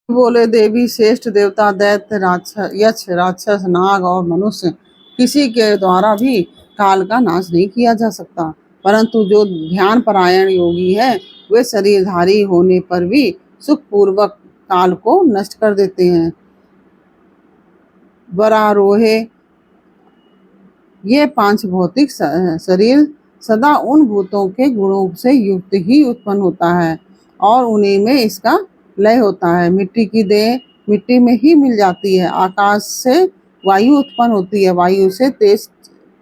बोले देवी श्रेष्ठ देवता दैत्य राक्षस यक्ष राक्षस नाग और मनुष्य किसी के द्वारा भी काल का नाश नहीं किया जा सकता, परंतु जो ध्यान परायण योगी है वे शरीरधारी होने पर भी सुख पूर्वक काल को नष्ट कर देते हैं। वरारोहे ये पांच भौतिक शरीर सदा उन भूतों के गुणों से युक्त ही उत्पन्न होता है और उन्हीं में इसका लय होता है। मिट्टी की देह मिट्टी में ही मिल जाती है। आकाश से वायु उत्पन्न होती है, वायु से तेज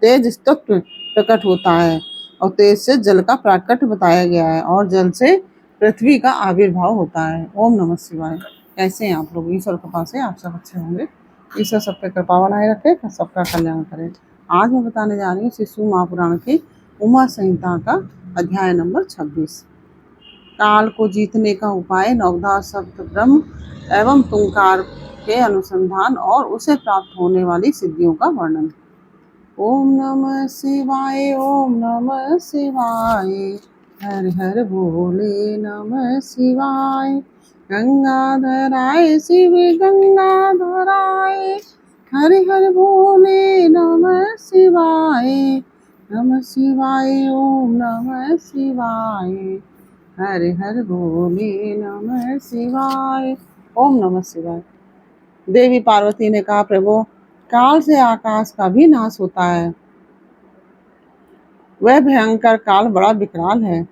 तेज तत्व प्रकट होता है और तेज से जल का प्राकट्य बताया गया है और जल से पृथ्वी का आविर्भाव होता है। ओम नमः शिवाय। कैसे हैं आप लोग? ईश्वर कृपा से आप सब अच्छे होंगे। ईश्वर सब पे कृपा बनाए रखे, सबका कल्याण करे। आज मैं बताने जा रही हूँ शिशु महापुराण की उमा संहिता का अध्याय नंबर 26। काल को जीतने का उपाय, नवधा शब्द ब्रह्म एवं तुंकार के अनुसंधान और उसे प्राप्त होने वाली सिद्धियों का वर्णन। ओम नमः शिवाय, ओम नमः शिवाय, हर हर भोले नमः शिवाय। गंगाधराय शिव गंगाधराय, हर हर भोले नमः शिवाय। नमः शिवाय, ओम नमः शिवाय, हर हर भोले नमः शिवाय। ओम नमः शिवाय। देवी पार्वती ने कहा, प्रभु काल से आकाश का भी नाश होता है। वह भयंकर काल बड़ा विकराल है।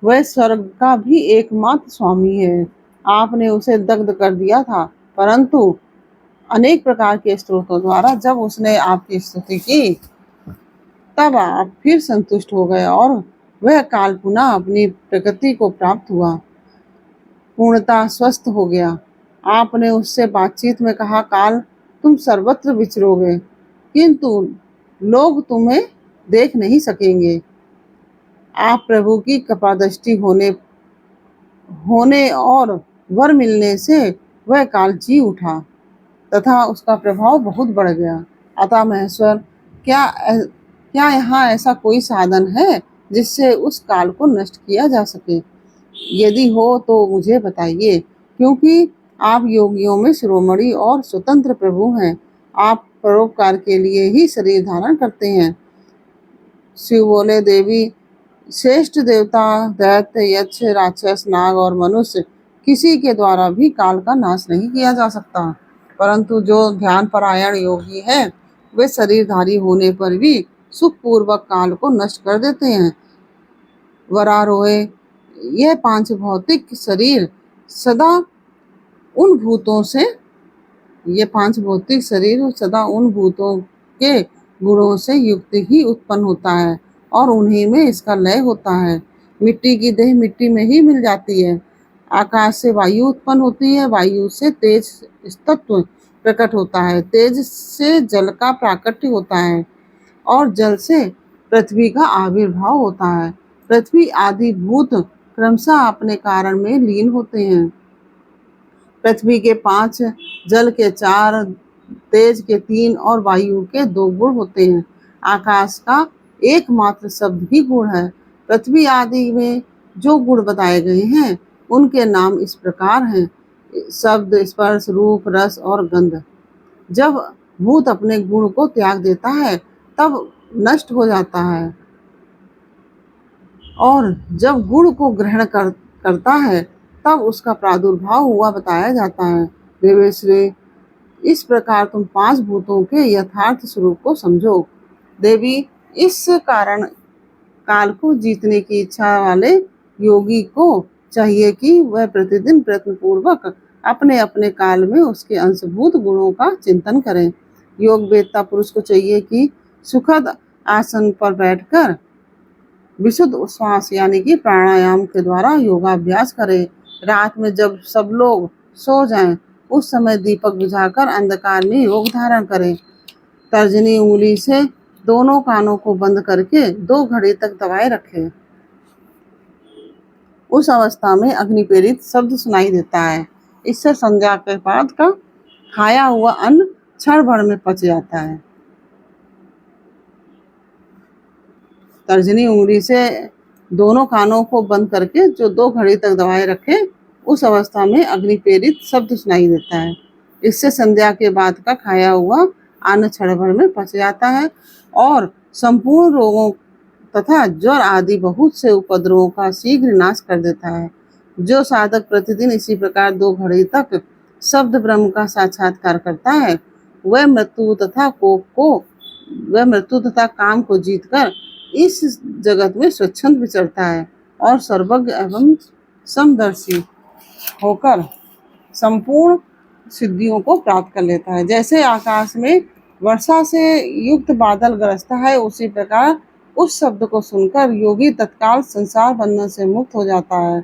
वह स्वर्ग का भी एकमात्र स्वामी है। आपने उसे दग्ध कर दिया था, परंतु अनेक प्रकार के स्त्रोतों द्वारा जब उसने आपकी स्तुति की तब आप फिर संतुष्ट हो गए और वह काल पुनः अपनी प्रकृति को प्राप्त हुआ, पूर्णतः स्वस्थ हो गया। आपने उससे बातचीत में कहा, काल तुम सर्वत्र विचरोगे किंतु लोग तुम्हें देख नहीं सकेंगे। आप प्रभु की कृपादृष्टि होने और वर मिलने से वह काल जी उठा तथा उसका प्रभाव बहुत बढ़ गया। अतः महेश्वर, क्या यहाँ ऐसा कोई साधन है जिससे उस काल को नष्ट किया जा सके? यदि हो तो मुझे बताइए, क्योंकि आप योगियों में शिरोमणि और स्वतंत्र प्रभु हैं। आप परोपकार के लिए ही शरीर धारण करते हैं। शिव बोले, देवी श्रेष्ठ देवता दैत्य यक्ष राक्षस नाग और मनुष्य किसी के द्वारा भी काल का नाश नहीं किया जा सकता, परंतु जो ध्यान परायण योगी है वे शरीरधारी होने पर भी सुख पूर्वक काल को नष्ट कर देते हैं। वरारोहे यह पांच भौतिक शरीर सदा उन भूतों से के गुणों से युक्त ही उत्पन्न होता है और उन्हीं में इसका लय होता है। मिट्टी की देह मिट्टी में ही मिल जाती है। आकाश से वायु उत्पन्न होती है, वायु से तेज तत्व प्रकट होता है, तेज से जल का प्राकट्य होता है और जल से पृथ्वी का आविर्भाव होता है। पृथ्वी आदि भूत क्रमशः अपने कारण में लीन होते हैं। पृथ्वी के 5, जल के 4, तेज के 3 और वायु के 2 गुण होते हैं। आकाश का एकमात्र शब्द ही गुण है। पृथ्वी आदि में जो गुण बताए गए हैं उनके नाम इस प्रकार हैं: शब्द, स्पर्श, रूप, रस और गंध। जब भूत अपने गुण को त्याग देता है तब नष्ट हो जाता है और जब गुण को ग्रहण करता है तब उसका प्रादुर्भाव हुआ बताया जाता है। देवेश्वरी, इस प्रकार तुम 5 भूतों के यथार्थ स्वरूप को समझो। देवी, इस कारण काल को जीतने की इच्छा वाले योगी को चाहिए कि वह प्रतिदिन प्रयत्न पूर्वक अपने अपने काल में उसके अंशभूत गुणों का चिंतन करें। योग वेत्ता पुरुष को चाहिए कि सुखद आसन पर बैठकर विशुद्ध श्वास यानी कि प्राणायाम के द्वारा योगाभ्यास करें। रात में जब सब लोग सो जाएं, उस समय दीपक बुझाकर अंधकार में योग धारण करें। तर्जनी उंगली से दोनों कानों को बंद करके 2 घड़ी तक दबाए रखें। उस अवस्था में अग्नि प्रेरित शब्द सुनाई देता है। इससे संध्या के बाद का खाया हुआ अन्न क्षण भर में पच जाता है। तर्जनी उंगली से दोनों कानों को बंद करके जो 2 घड़ी तक दबाए रखें, उस अवस्था में अग्नि प्रेरित शब्द सुनाई देता है। इससे संध्या के बाद का खाया हुआ अन्न क्षण भर में पच जाता है और संपूर्ण रोगों तथा ज्वर आदि बहुत से उपद्रवों का शीघ्र नाश कर देता है। जो साधक प्रतिदिन इसी प्रकार 2 घड़ी तक शब्द ब्रह्म का साक्षात्कार करता है, वह मृत्यु तथा काम को जीतकर इस जगत में स्वच्छंद विचरता है और सर्वज्ञ एवं समदर्शी होकर संपूर्ण सिद्धियों को प्राप्त कर लेता है। जैसे आकाश में वर्षा से युक्त बादल गरजता है, उसी प्रकार उस शब्द को सुनकर योगी तत्काल संसार बंधन से मुक्त हो जाता है।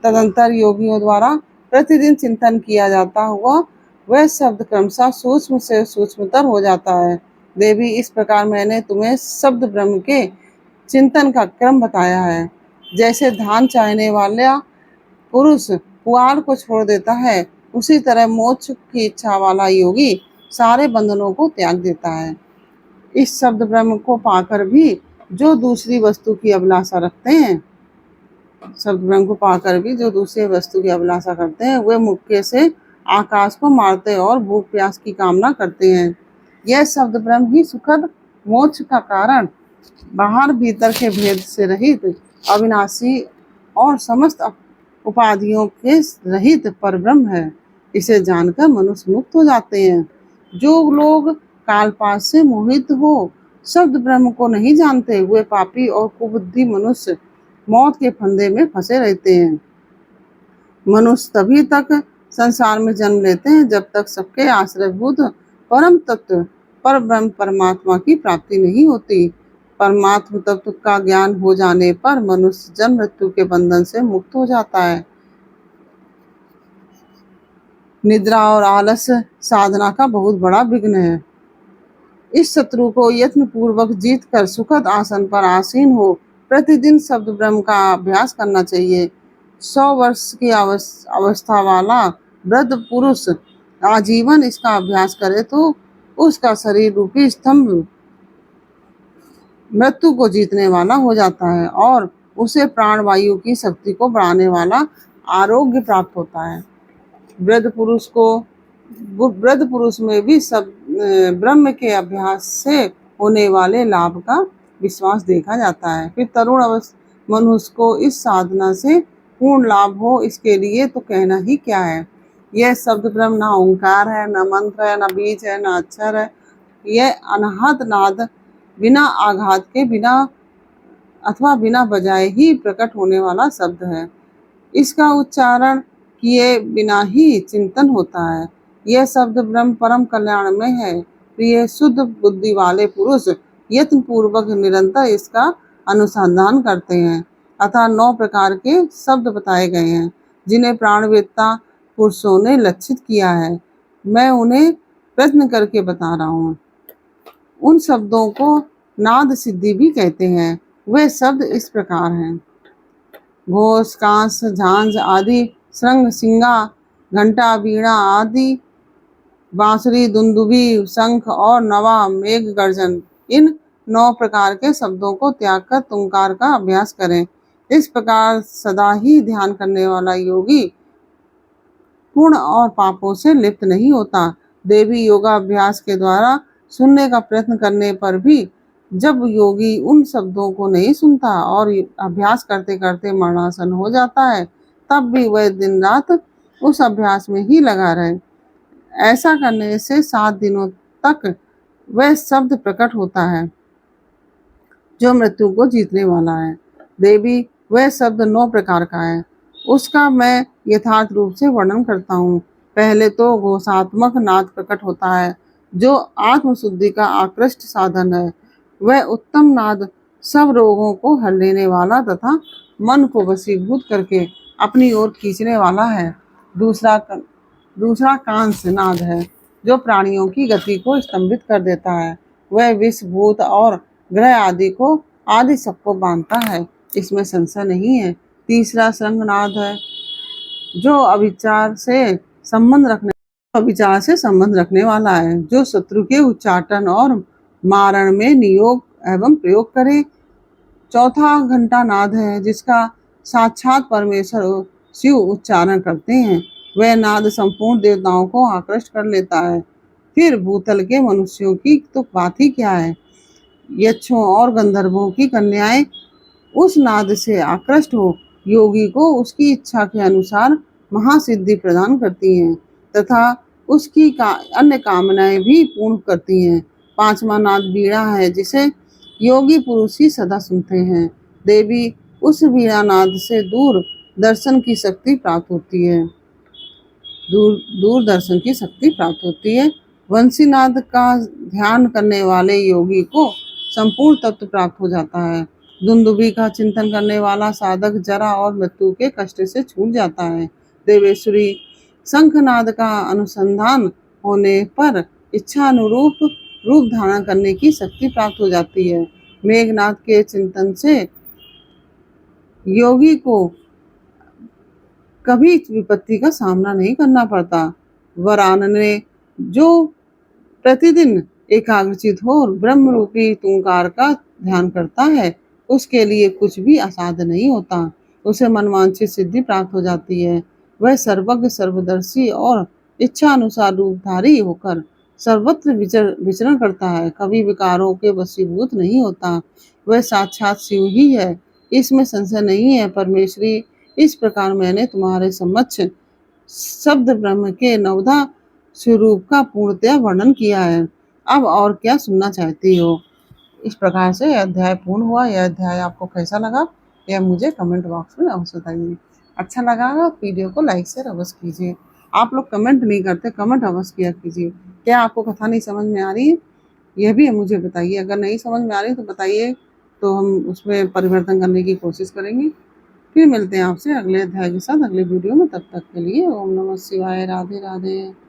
तदंतर योगियों द्वारा प्रतिदिन चिंतन किया जाता हुआ वह शब्द क्रमशः सूक्ष्म से सूक्ष्मतर हो जाता है। देवी, इस प्रकार मैंने तुम्हें शब्द ब्रह्म के चिंतन का क्रम बताया है। जैसे धान चाहने वाला पुरुष पुआल को छोड़ देता है, उसी तरह मोक्ष की इच्छा वाला योगी सारे बंधनों को त्याग देता है। इस शब्द ब्रह्म को पाकर भी जो दूसरी वस्तु की अभिलाषा रखते हैं, वे मुक्के से आकाश को मारते और भूख प्यास की कामना करते हैं। यह शब्द ब्रह्म ही सुखद मोक्ष का कारण, बाहर भीतर के भेद से रहित, अविनाशी और समस्त उपाधियों के रहित परब्रह्म है। इसे जानकर मनुष्य मुक्त हो जाते हैं। जो लोग कालपाश से मोहित हो शब्द ब्रह्म को नहीं जानते, वे पापी और कुबुद्धि मनुष्य मौत के फंदे में फंसे रहते हैं। मनुष्य तभी तक संसार में जन्म लेते हैं जब तक सबके आश्रयभूत परम तत्व पर ब्रह्म परमात्मा की प्राप्ति नहीं होती। परमात्म तत्व का ज्ञान हो जाने पर मनुष्य जन्म मृत्यु के बंधन से मुक्त हो जाता है। निद्रा और आलस साधना का बहुत बड़ा विघ्न है। इस शत्रु को यत्न पूर्वक जीत कर सुखद आसन पर आसीन हो प्रतिदिन शब्द ब्रह्म का अभ्यास करना चाहिए। 100 वर्ष की अवस्था वाला वृद्ध पुरुष आजीवन इसका अभ्यास करे तो उसका शरीर रूपी स्तंभ मृत्यु को जीतने वाला हो जाता है और उसे प्राणवायु की शक्ति को बढ़ाने वाला आरोग्य प्राप्त होता है। वृद्ध पुरुष में भी सब ब्रह्म के अभ्यास से होने वाले लाभ का विश्वास देखा जाता है। फिर तरुण मनुष्य को इस साधना से पूर्ण लाभ हो, इसके लिए तो कहना ही क्या है। यह शब्द ब्रह्म ना ओंकार है, न मंत्र है, न बीज है, न अक्षर है। यह अनाहत नाद बिना आघात के बिना बजाए ही प्रकट होने वाला शब्द है। इसका उच्चारण किए बिना ही चिंतन होता है। यह शब्द ब्रह्म परम कल्याण में है। प्रिय शुद्ध बुद्धि वाले पुरुष यत्न पूर्वक निरंतर इसका अनुसंधान करते हैं। अतः 9 प्रकार के शब्द बताए गए हैं जिन्हें प्राणवेत्ता पुरुषों ने लक्षित किया है। मैं उन्हें प्रश्न करके बता रहा हूँ। उन शब्दों को नाद सिद्धि भी कहते हैं। वे शब्द इस प्रकार हैं: घोष, कांस, झांझ आदि, श्रृंग, सिंगा, घंटा, वीणा आदि, बांसुरी, दुंदुभी, शंख और नवा, मेघ गर्जन। इन 9 प्रकार के शब्दों को त्याग कर तुंकार का अभ्यास करें। इस प्रकार सदा ही ध्यान करने वाला योगी पुण्य और पापों से लिप्त नहीं होता। देवी, योगाभ्यास के द्वारा सुनने का प्रयत्न करने पर भी जब योगी उन शब्दों को नहीं सुनता और अभ्यास करते करते मरणासन हो जाता है, तब भी वह दिन रात उस अभ्यास में ही लगा रहे। ऐसा करने से 7 दिनों तक वह शब्द प्रकट होता है जो मृत्यु को जीतने वाला है। देवी, वह शब्द 9 प्रकार का है। उसका मैं यथार्थ रूप से वर्णन करता हूँ। पहले तो घोषात्मक नाद प्रकट होता है जो आत्मशुद्धि का आकृष्ट साधन है। वह उत्तम नाद सब रोगों को हर लेने वाला तथा मन को वशीभूत करके अपनी ओर खींचने वाला है। दूसरा कांस नाद है जो प्राणियों की गति को स्तंभित कर देता है। वह विष, भूत और ग्रह आदि सबको बांधता है, इसमें संशय नहीं है। तीसरा श्रृंगनाद है जो अविचार से संबंध रखने वाला है, जो शत्रु के उच्चाटन और मारण में नियोग एवं प्रयोग करे। चौथा घंटा नाद है जिसका साक्षात परमेश्वर शिव उच्चारण करते हैं। वह नाद संपूर्ण देवताओं को आकृष्ट कर लेता है। फिर भूतल के मनुष्यों की तो बात ही क्या है। यक्षों और गंधर्वों की कन्याएं उस नाद से आकृष्ट हो योगी को उसकी इच्छा के अनुसार महासिद्धि प्रदान करती हैं तथा उसकी अन्य कामनाएं भी पूर्ण करती हैं। पांचवा नाद वीणा है, जिसे योगी पुरुष ही सदा सुनते हैं। देवी उस वीणा नाद से दूर दर्शन की शक्ति प्राप्त होती है। दूरदर्शन की शक्ति प्राप्त होती है। वंशीनाद का ध्यान करने वाले योगी को संपूर्ण तत्व प्राप्त हो जाता है। दुंदुभी का चिंतन करने वाला साधक जरा और मृत्यु के कष्ट से छूट जाता है। देवेश्वरी शंखनाद का अनुसंधान होने पर इच्छा अनुरूप रूप धारण करने की शक्ति प्राप्त हो जाती है। मेघनाद के चिंतन से योगी को कभी विपत्ति का सामना नहीं करना पड़ता। वरानने जो प्रतिदिन एकाग्रचित हो और ब्रह्म रूपी तुंकार का ध्यान करता है, उसके लिए कुछ भी असाध्य नहीं होता। उसे मनवांछित सिद्धि प्राप्त हो जाती है। वह सर्वज्ञ सर्वदर्शी और इच्छा अनुसार रूपधारी होकर सर्वत्र विचरण करता है, कभी विकारों के वशीभूत नहीं होता। वह साक्षात शिव ही है, इसमें संशय नहीं है। परमेश्वरी, इस प्रकार मैंने तुम्हारे समक्ष शब्द ब्रह्म के नवधा स्वरूप का पूर्णतया वर्णन किया है। अब और क्या सुनना चाहती हो। इस प्रकार से यह अध्याय पूर्ण हुआ। यह अध्याय आपको कैसा लगा यह मुझे कमेंट बॉक्स में अवश्य बताइए। अच्छा लगा वीडियो को लाइक शेयर अवश्य कीजिए। आप लोग कमेंट नहीं करते, कमेंट अवश्य किया कीजिए। क्या आपको कथा नहीं समझ में आ रही है यह भी मुझे बताइए। अगर नहीं समझ में आ रही तो बताइए, तो हम उसमें परिवर्तन करने की कोशिश करेंगे। फिर मिलते हैं आपसे अगले अध्याय के साथ अगले वीडियो में। तब तक के लिए ओम नमः शिवाय। राधे राधे।